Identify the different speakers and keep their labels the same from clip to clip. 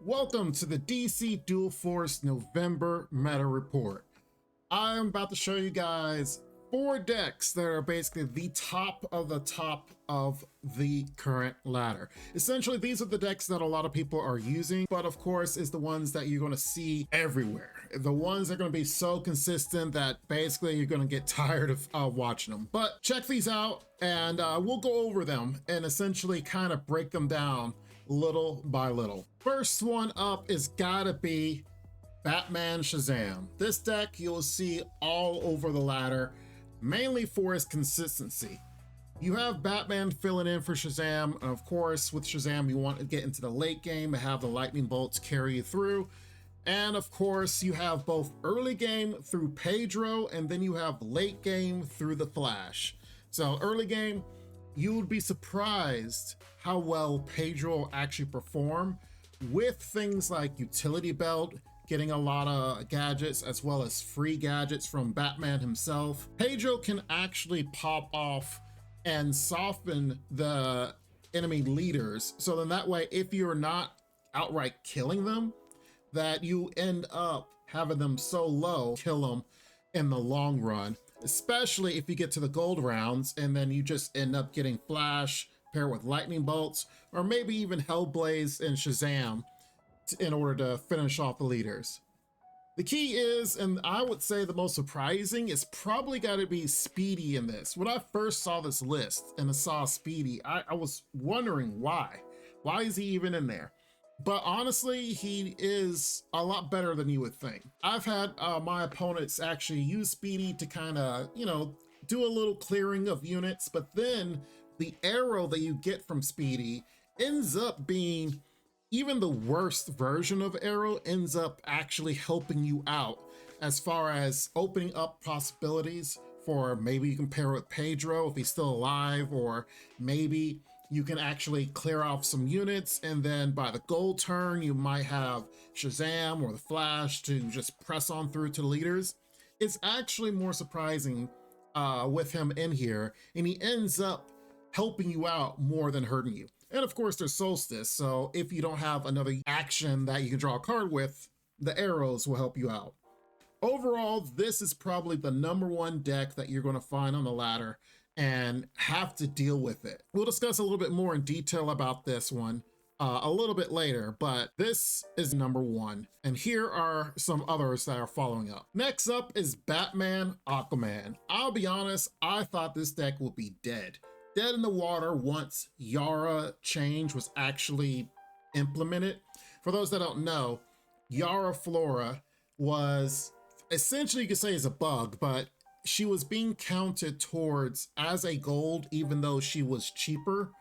Speaker 1: Welcome to the DC Dual Force November Meta Report. I'm about to show you guys 4 decks that are basically the top of the current ladder. Essentially, these are the decks that a lot of people are using, but of course, is the ones that you're going to see everywhere. The ones that are going to be so consistent that basically you're going to get tired of watching them. But check these out, and we'll go over them and essentially kind of break them down little by little. First one up is gotta be Batman Shazam. This deck you'll see all over the ladder, mainly for its consistency. You have Batman filling in for Shazam, and of course with Shazam you want to get into the late game and have the lightning bolts carry you through. And of course you have both early game through Pedro, and then you have late game through the Flash. So early game, you would be surprised how well Pedro will actually perform with things like Utility Belt, getting a lot of gadgets as well as free gadgets from Batman himself. Pedro can actually pop off and soften the enemy leaders, so then that way if you're not outright killing them, that you end up having them so low, kill them in the long run, especially if you get to the gold rounds and then you just end up getting Flash paired with lightning bolts, or maybe even Hellblaze and Shazam in order to finish off the leaders. The key is, and I would say the most surprising, is probably got to be Speedy in this. When I first saw this list and I saw Speedy, I was wondering why is he even in there? But honestly, he is a lot better than you would think. I've had my opponents actually use Speedy to kind of, do a little clearing of units, but then the arrow that you get from Speedy ends up being even the worst version of arrow, ends up actually helping you out as far as opening up possibilities for maybe you can pair with Pedro if he's still alive, or maybe you can actually clear off some units, and then by the gold turn, you might have Shazam or the Flash to just press on through to the leaders. It's actually more surprising with him in here, and he ends up helping you out more than hurting you. And of course, there's Solstice, so if you don't have another action that you can draw a card with, the arrows will help you out. Overall, this is probably the #1 deck that you're going to find on the ladder and have to deal with it. We'll discuss a little bit more in detail about this one a little bit later, but this is #1, and here are some others that are following up. Next up is Batman Aquaman. I'll be honest, I thought this deck would be dead in the water once Yara change was actually implemented. For those that don't know, Yara Flora was essentially, you could say, is a bug, but she was being counted towards as a gold even though she was cheaper,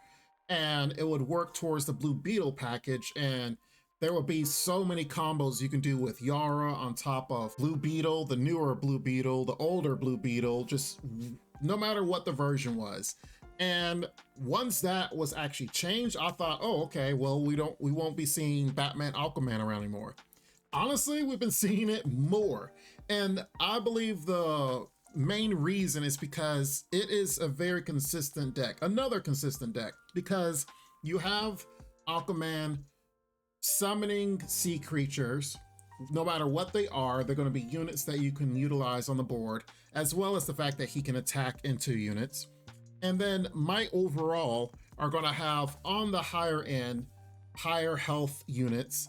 Speaker 1: and it would work towards the Blue Beetle package, and there would be so many combos you can do with Yara on top of Blue Beetle, the newer Blue Beetle, the older Blue Beetle, just no matter what the version was. And once that was actually changed, I thought, oh, okay, well, we won't be seeing Batman Aquaman around anymore. Honestly, we've been seeing it more, and I believe the main reason is because it is a very consistent deck, another consistent deck, because you have Aquaman summoning sea creatures. No matter what they are, they're going to be units that you can utilize on the board, as well as the fact that he can attack into units. And then Might overall are going to have on the higher end, higher health units,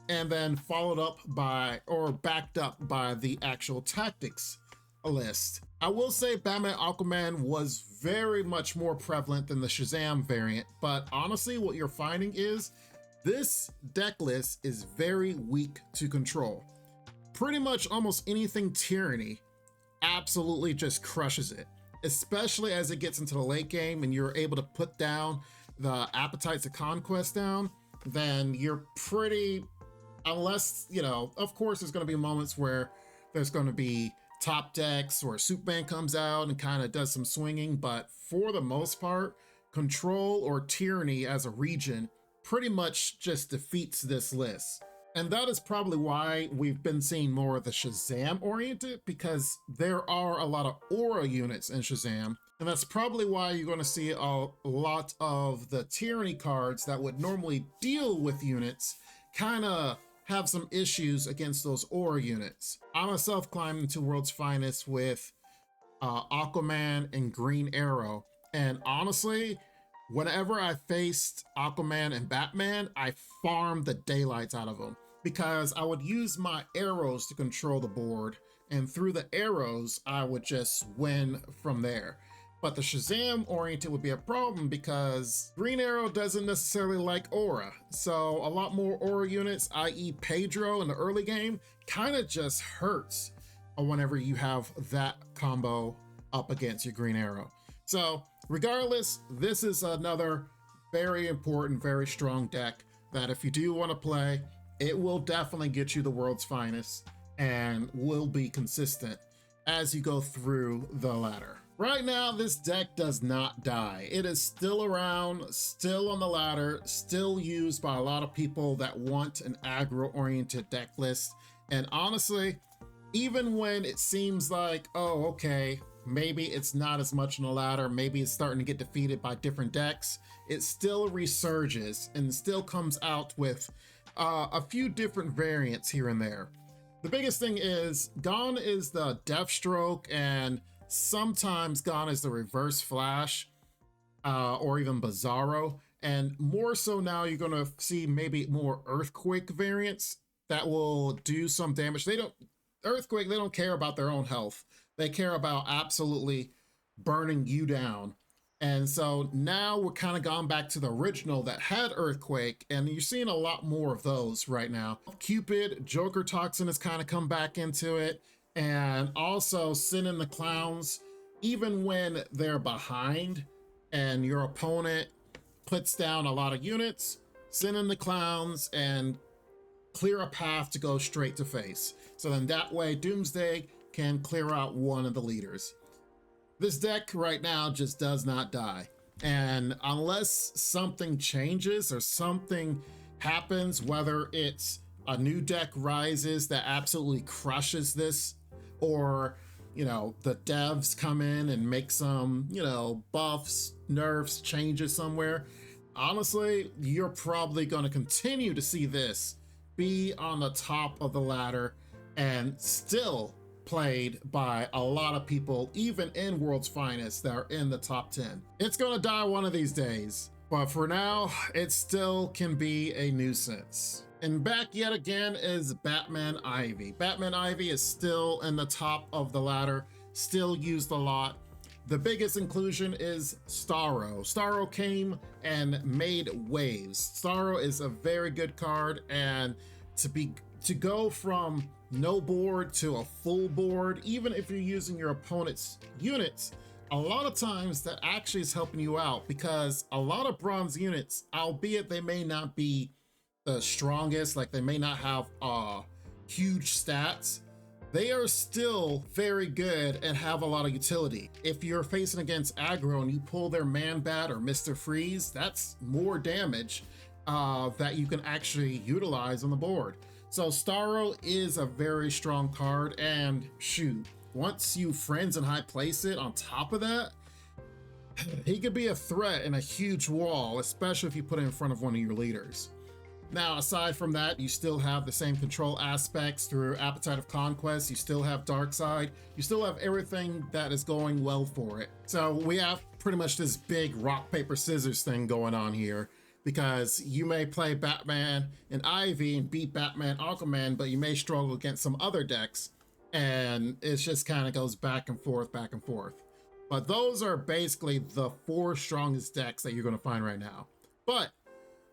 Speaker 1: and then followed up by, or backed up by, the actual tactics list. I will say Batman Aquaman was very much more prevalent than the Shazam variant, but honestly what you're finding is this deck list is very weak to control. Pretty much almost anything Tyranny absolutely just crushes it, especially as it gets into the late game and you're able to put down the Appetites of Conquest down, then you're pretty, unless, of course there's going to be moments where there's going to be top decks or Superman comes out and kind of does some swinging, but for the most part, Control or Tyranny as a region pretty much just defeats this list. And that is probably why we've been seeing more of the Shazam oriented, because there are a lot of aura units in Shazam. And that's probably why you're going to see a lot of the Tyranny cards that would normally deal with units kind of have some issues against those aura units. I myself climbed into World's Finest with Aquaman and Green Arrow, and honestly, whenever I faced Aquaman and Batman, I farmed the daylights out of them because I would use my arrows to control the board, and through the arrows, I would just win from there. But the Shazam oriented would be a problem because Green Arrow doesn't necessarily like aura. So a lot more aura units, i.e. Pedro in the early game, kind of just hurts whenever you have that combo up against your Green Arrow. So regardless, this is another very important, very strong deck that if you do want to play, it will definitely get you the World's Finest and will be consistent as you go through the ladder. Right now, this deck does not die. It is still around, still on the ladder, still used by a lot of people that want an aggro-oriented deck list. And honestly, even when it seems like, oh, okay, maybe it's not as much on the ladder, maybe it's starting to get defeated by different decks, it still resurges and still comes out with a few different variants here and there. The biggest thing is gone is the Deathstroke, and sometimes gone is the Reverse Flash or even Bizarro. And more so now you're going to see maybe more Earthquake variants that will do some damage. Earthquake, they don't care about their own health. They care about absolutely burning you down. And so now we're kind of gone back to the original that had Earthquake, and you're seeing a lot more of those right now. Cupid, Joker Toxin has kind of come back into it, and also Sin and the Clowns, even when they're behind and your opponent puts down a lot of units, Sin and the Clowns and clear a path to go straight to face. So then that way Doomsday can clear out one of the leaders. This deck right now just does not die. And unless something changes or something happens, whether it's a new deck rises that absolutely crushes this, or, you know, the devs come in and make some, you know, buffs, nerfs, changes somewhere, honestly, you're probably going to continue to see this be on the top of the ladder and still played by a lot of people, even in World's Finest, that are in the top 10. It's gonna die one of these days, but for now, it still can be a nuisance. And back yet again is Batman Ivy. Batman Ivy is still in the top of the ladder, still used a lot. The biggest inclusion is Starro. Starro came and made waves. Starro is a very good card, and to go from no board to a full board, even if you're using your opponent's units, a lot of times that actually is helping you out, because a lot of bronze units, albeit they may not be the strongest, like they may not have huge stats, they are still very good and have a lot of utility. If you're facing against aggro and you pull their Man Bat or Mr. Freeze, that's more damage that you can actually utilize on the board. So Starro is a very strong card, and shoot, once you friends and high place it on top of that, he could be a threat in a huge wall, especially if you put it in front of one of your leaders. Now, aside from that, you still have the same control aspects through Appetite of Conquest, you still have Dark Side, you still have everything that is going well for it. So we have pretty much this big rock, paper, scissors thing going on here, because you may play Batman and Ivy and beat Batman, Aquaman, but you may struggle against some other decks, and it just kind of goes back and forth, back and forth. But those are basically the 4 strongest decks that you're going to find right now. But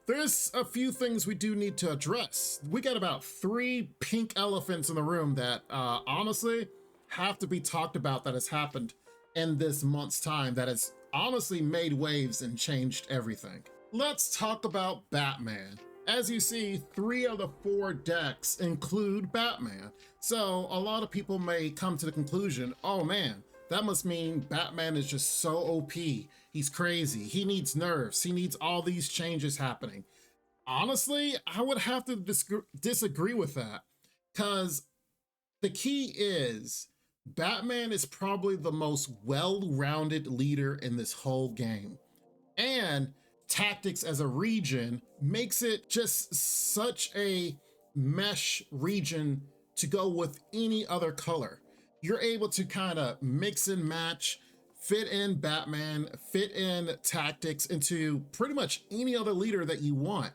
Speaker 1: there's a few things we do need to address. We got about 3 pink elephants in the room that honestly have to be talked about, that has happened in this month's time, that has honestly made waves and changed everything. Let's talk about Batman. As you see, 3 of the 4 decks include Batman. So a lot of people may come to the conclusion, oh man, that must mean Batman is just so OP. He's crazy. He needs nerfs. He needs all these changes happening. Honestly, I would have to disagree with that, because the key is Batman is probably the most well-rounded leader in this whole game. And tactics as a region makes it just such a mesh region to go with any other color. You're able to kind of mix and match, fit in Batman, fit in tactics into pretty much any other leader that you want.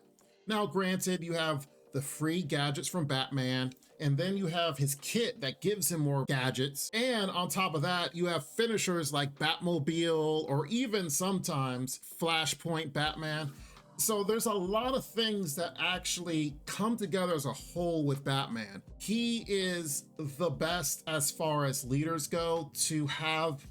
Speaker 1: Now, granted, you have the free gadgets from Batman, and then you have his kit that gives him more gadgets. And on top of that, you have finishers like Batmobile or even sometimes Flashpoint Batman. So there's a lot of things that actually come together as a whole with Batman. He is the best as far as leaders go to have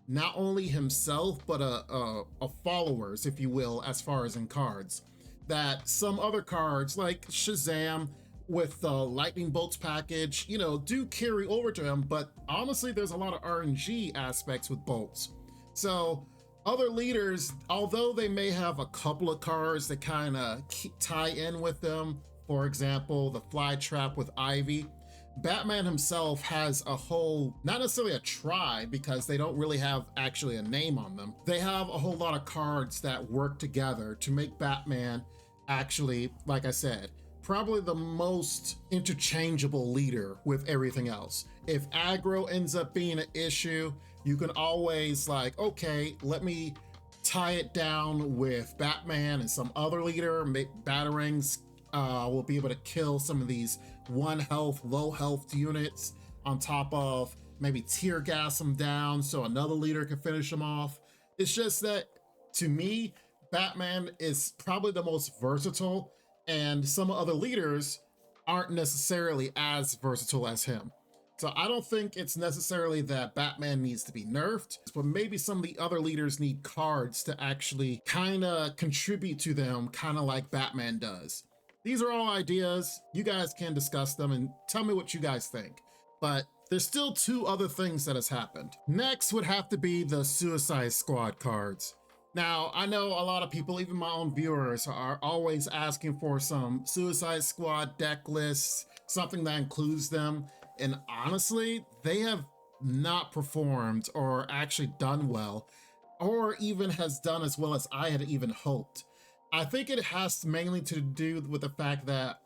Speaker 1: not only himself, but a followers, if you will, as far as in cards. That some other cards like Shazam with the lightning bolts package, you know, do carry over to him, but honestly, there's a lot of RNG aspects with bolts. So other leaders, although they may have a couple of cards that kind of tie in with them, for example, the fly trap with Ivy, Batman himself has a whole, not necessarily a tribe because they don't really have actually a name on them. They have a whole lot of cards that work together to make Batman actually, like I said, probably the most interchangeable leader with everything else. If aggro ends up being an issue, you can always like, okay, let me tie it down with Batman and some other leader. Batarangs will be able to kill some of these 1 health, low health units on top of maybe tear gas them down so another leader can finish them off. It's just that to me, Batman is probably the most versatile, and some other leaders aren't necessarily as versatile as him. So I don't think it's necessarily that Batman needs to be nerfed, but maybe some of the other leaders need cards to actually kind of contribute to them, kind of like Batman does. These are all ideas. You guys can discuss them and tell me what you guys think. But there's still 2 other things that has happened. Next would have to be the Suicide Squad cards. Now, I know a lot of people, even my own viewers, are always asking for some Suicide Squad deck lists, something that includes them. And honestly, they have not performed or actually done well, or even has done as well as I had even hoped. I think it has mainly to do with the fact that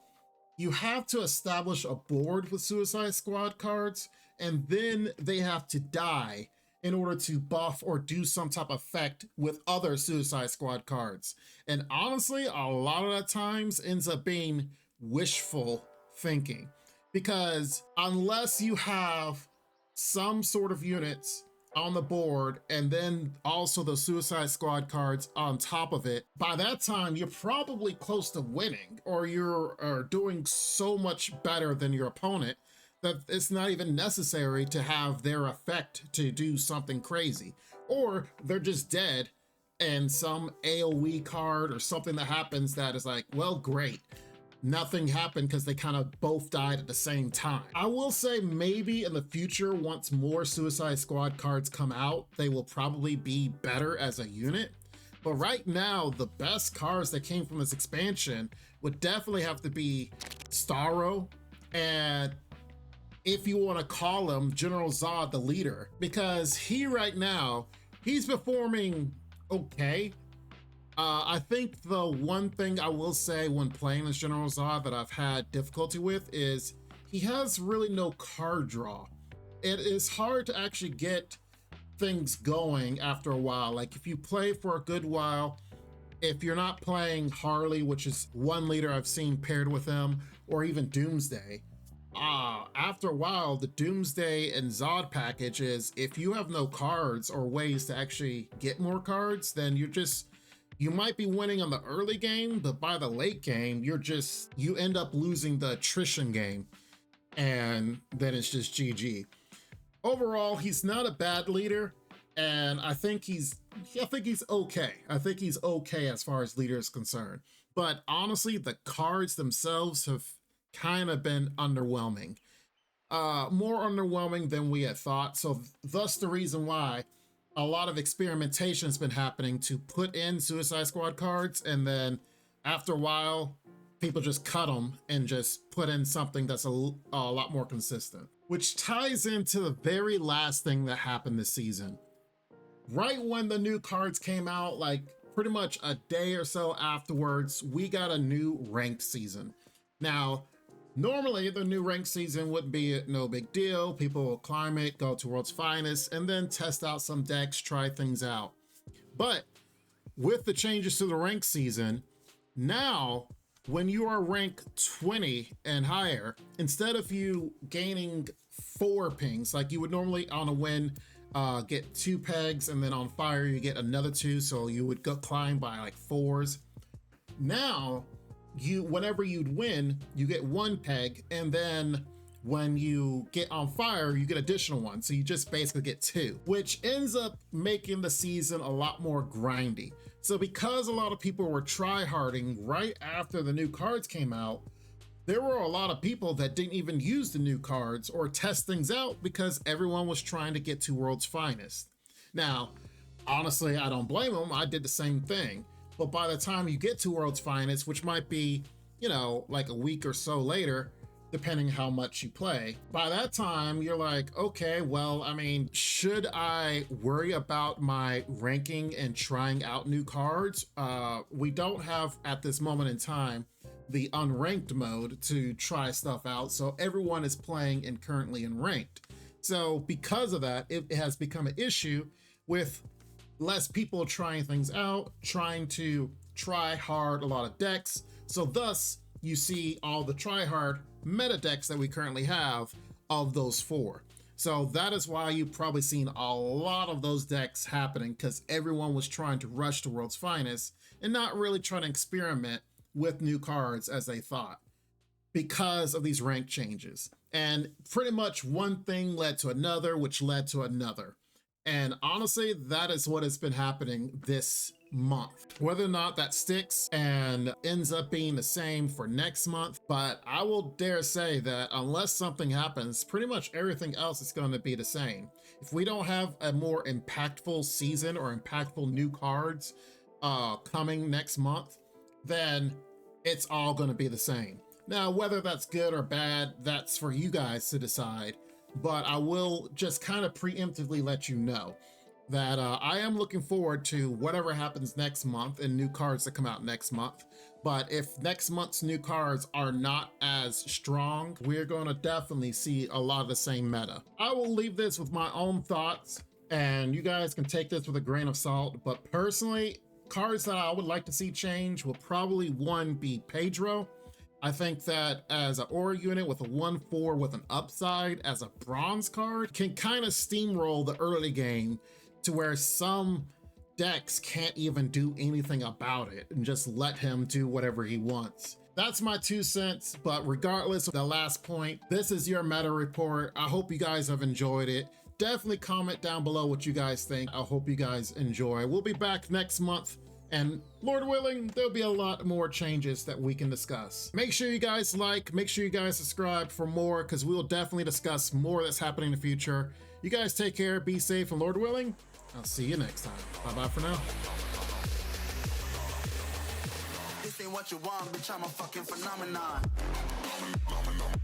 Speaker 1: you have to establish a board with Suicide Squad cards, and then they have to die in order to buff or do some type of effect with other Suicide Squad cards. And honestly, a lot of the times ends up being wishful thinking, because unless you have some sort of units on the board and then also the Suicide Squad cards on top of it, by that time you're probably close to winning, or you're doing so much better than your opponent that it's not even necessary to have their effect to do something crazy. Or they're just dead and some AoE card or something that happens that is like, well, great. Nothing happened because they kind of both died at the same time. I will say maybe in the future, once more Suicide Squad cards come out, they will probably be better as a unit. But right now, the best cards that came from this expansion would definitely have to be Starro, and if you want to call him General Zod, the leader, because he right now, he's performing okay. I think the one thing I will say when playing as General Zod that I've had difficulty with is he has really no card draw. It is hard to actually get things going after a while. Like if you play for a good while, if you're not playing Harley, which is one leader I've seen paired with him, or even Doomsday, after a while, the Doomsday and Zod package is if you have no cards or ways to actually get more cards, then you might be winning on the early game, but by the late game, you end up losing the attrition game, and then it's just GG. Overall, he's not a bad leader, and I think he's okay. I think he's okay as far as leader is concerned. But honestly, the cards themselves have kind of been underwhelming. More underwhelming than we had thought. So thus the reason why a lot of experimentation has been happening to put in Suicide Squad cards, and then after a while, people just cut them and just put in something that's a lot more consistent. Which ties into the very last thing that happened this season. Right when the new cards came out, like pretty much a day or so afterwards, we got a new ranked season. Now, normally the new ranked season would be no big deal. People will climb it, go to World's Finest, and then test out some decks, try things out. But with the changes to the ranked season, now when you are rank 20 and higher, instead of you gaining 4 pings like you would normally on a win, get 2 pegs, and then on fire you get another 2, so you would go climb by like 4s. Now whenever you'd win, you get 1 peg, and then when you get on fire, you get additional 1, so you just basically get 2, which ends up making the season a lot more grindy. So because a lot of people were tryharding right after the new cards came out, there were a lot of people that didn't even use the new cards or test things out because everyone was trying to get to World's Finest. Now, honestly, I don't blame them. I did the same thing. But by the time you get to World's Finest, which might be, you know, like a week or so later, depending how much you play, by that time you're like, okay, well, I mean, should I worry about my ranking and trying out new cards? We don't have at this moment in time the unranked mode to try stuff out, so everyone is playing and currently in ranked. So because of that, it has become an issue with less people trying things out, trying to try hard a lot of decks. So thus you see all the try hard meta decks that we currently have of those 4. So that is why you've probably seen a lot of those decks happening, because everyone was trying to rush to World's Finest and not really trying to experiment with new cards as they thought, because of these rank changes. And pretty much one thing led to another, which led to another. And honestly, that is what has been happening this month. Whether or not that sticks and ends up being the same for next month, but I will dare say that unless something happens, pretty much everything else is going to be the same. If we don't have a more impactful season or impactful new cards coming next month, then it's all going to be the same. Now, whether that's good or bad, that's for you guys to decide. But I will just kind of preemptively let you know that I am looking forward to whatever happens next month and new cards that come out next month. But if next month's new cards are not as strong, we're going to definitely see a lot of the same meta. I will leave this with my own thoughts, and you guys can take this with a grain of salt. But personally, cards that I would like to see change will probably, one, be Pedro. I think that as an aura unit with a 1/4 with an upside as a bronze card can kind of steamroll the early game to where some decks can't even do anything about it and just let him do whatever he wants. That's my 2 cents, but regardless of the last point, this is your meta report. I hope you guys have enjoyed it. Definitely comment down below what you guys think. I hope you guys enjoy. We'll be back next month, and Lord willing, there'll be a lot more changes that we can discuss. Make sure you guys like, make sure you guys subscribe for more, because we will definitely discuss more that's happening in the future. You guys take care, be safe, and Lord willing, I'll see you next time. Bye-bye for now.
Speaker 2: This ain't what you want, bitch, I'm a fucking phenomenon. Phenomenon.